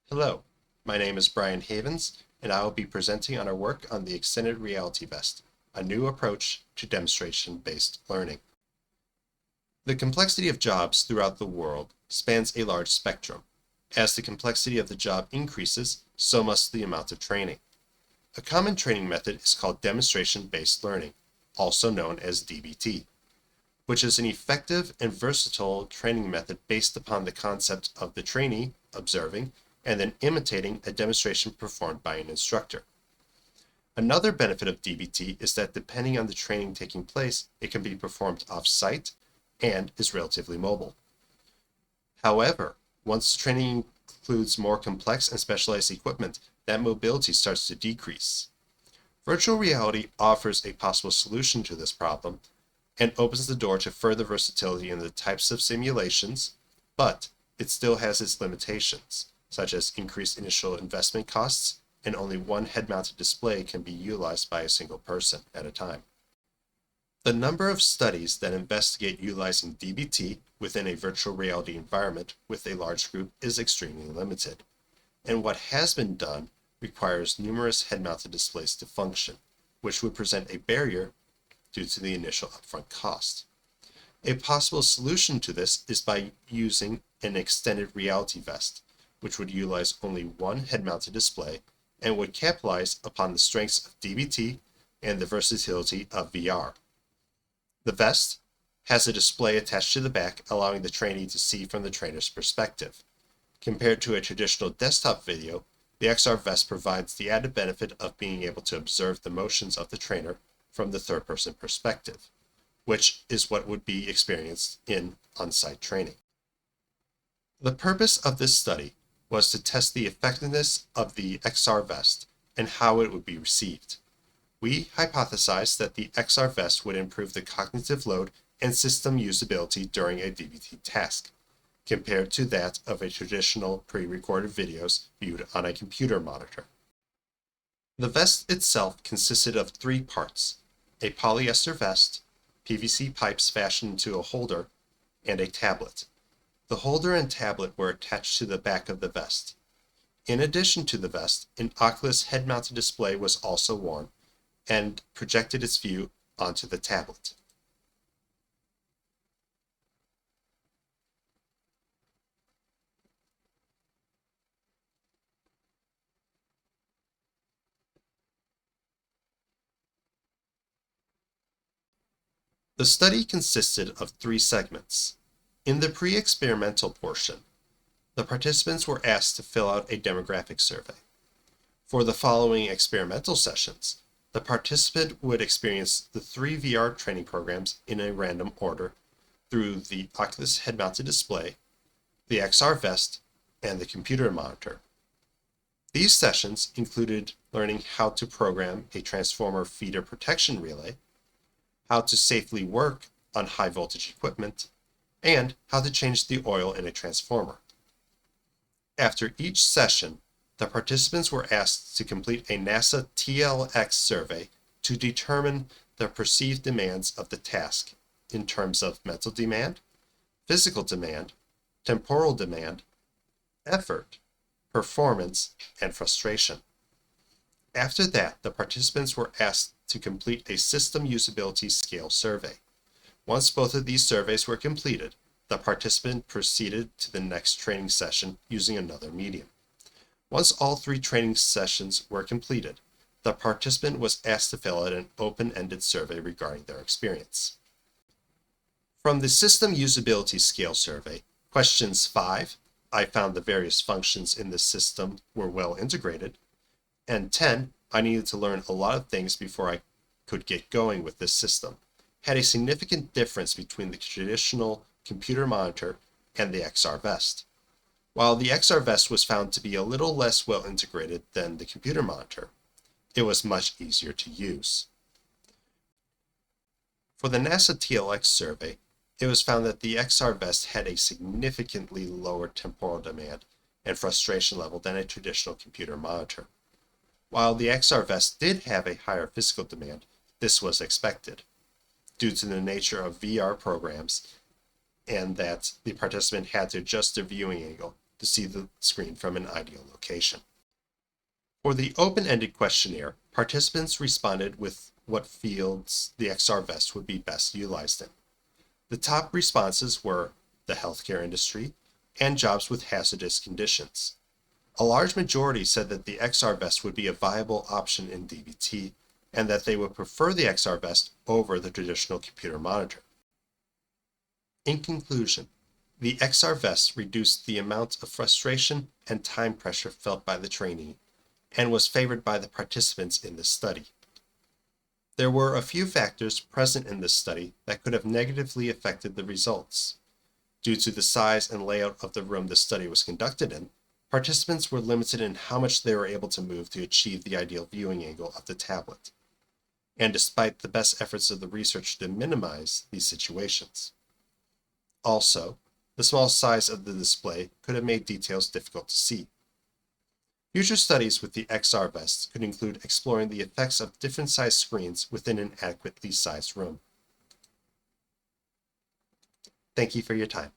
Hello, my name is Brian Havens, and I will be presenting on our work on the Extended Reality Vest, a new approach to demonstration-based learning. The complexity of jobs throughout the world spans a large spectrum. As the complexity of the job increases, so must the amount of training. A common training method is called demonstration-based learning, also known as DBT, which is an effective and versatile training method based upon the concept of the trainee observing and then imitating a demonstration performed by an instructor. Another benefit of DBT is that depending on the training taking place, it can be performed off-site and is relatively mobile. However, once training includes more complex and specialized equipment, that mobility starts to decrease. Virtual reality offers a possible solution to this problem and opens the door to further versatility in the types of simulations, but it still has its limitations, such as increased initial investment costs, and only one head-mounted display can be utilized by a single person at a time. The number of studies that investigate utilizing DBT within a virtual reality environment with a large group is extremely limited, and what has been done requires numerous head-mounted displays to function, which would present a barrier due to the initial upfront cost. A possible solution to this is by using an extended reality vest, which would utilize only one head-mounted display and would capitalize upon the strengths of DBT and the versatility of VR. The vest has a display attached to the back, allowing the trainee to see from the trainer's perspective. Compared to a traditional desktop video, the XR vest provides the added benefit of being able to observe the motions of the trainer from the third-person perspective, which is what would be experienced in on-site training. The purpose of this study was to test the effectiveness of the XR vest and how it would be received. We hypothesized that the XR vest would improve the cognitive load and system usability during a DBT task, compared to that of a traditional pre-recorded videos viewed on a computer monitor. The vest itself consisted of three parts: a polyester vest, PVC pipes fashioned into a holder, and a tablet. The holder and tablet were attached to the back of the vest. In addition to the vest, an Oculus head-mounted display was also worn and projected its view onto the tablet. The study consisted of three segments. In the pre-experimental portion, the participants were asked to fill out a demographic survey. For the following experimental sessions, the participant would experience the three VR training programs in a random order through the Oculus head-mounted display, the XR vest, and the computer monitor. These sessions included learning how to program a transformer feeder protection relay, how to safely work on high voltage equipment, and how to change the oil in a transformer. After each session, the participants were asked to complete a NASA-TLX survey to determine the perceived demands of the task in terms of mental demand, physical demand, temporal demand, effort, performance, and frustration. After that, the participants were asked to complete a system usability scale survey. Once both of these surveys were completed, the participant proceeded to the next training session using another medium. Once all three training sessions were completed, the participant was asked to fill out an open-ended survey regarding their experience. From the System Usability Scale Survey, questions 5, I found the various functions in the system were well integrated, and 10, I needed to learn a lot of things before I could get going with this system, had a significant difference between the traditional computer monitor and the XR vest. While the XR vest was found to be a little less well integrated than the computer monitor, it was much easier to use. For the NASA-TLX survey, it was found that the XR vest had a significantly lower temporal demand and frustration level than a traditional computer monitor. While the XR vest did have a higher physical demand, this was expected, due to the nature of VR programs and that the participant had to adjust their viewing angle to see the screen from an ideal location. For the open-ended questionnaire, participants responded with what fields the XR vest would be best utilized in. The top responses were the healthcare industry and jobs with hazardous conditions. A large majority said that the XR vest would be a viable option in DBT and that they would prefer the XR vest over the traditional computer monitor. In conclusion, the XR vest reduced the amount of frustration and time pressure felt by the trainee and was favored by the participants in this study. There were a few factors present in this study that could have negatively affected the results. Due to the size and layout of the room the study was conducted in, participants were limited in how much they were able to move to achieve the ideal viewing angle of the tablet, and despite the best efforts of the research to minimize these situations. Also, the small size of the display could have made details difficult to see. Future studies with the XR vest could include exploring the effects of different sized screens within an adequately sized room. Thank you for your time.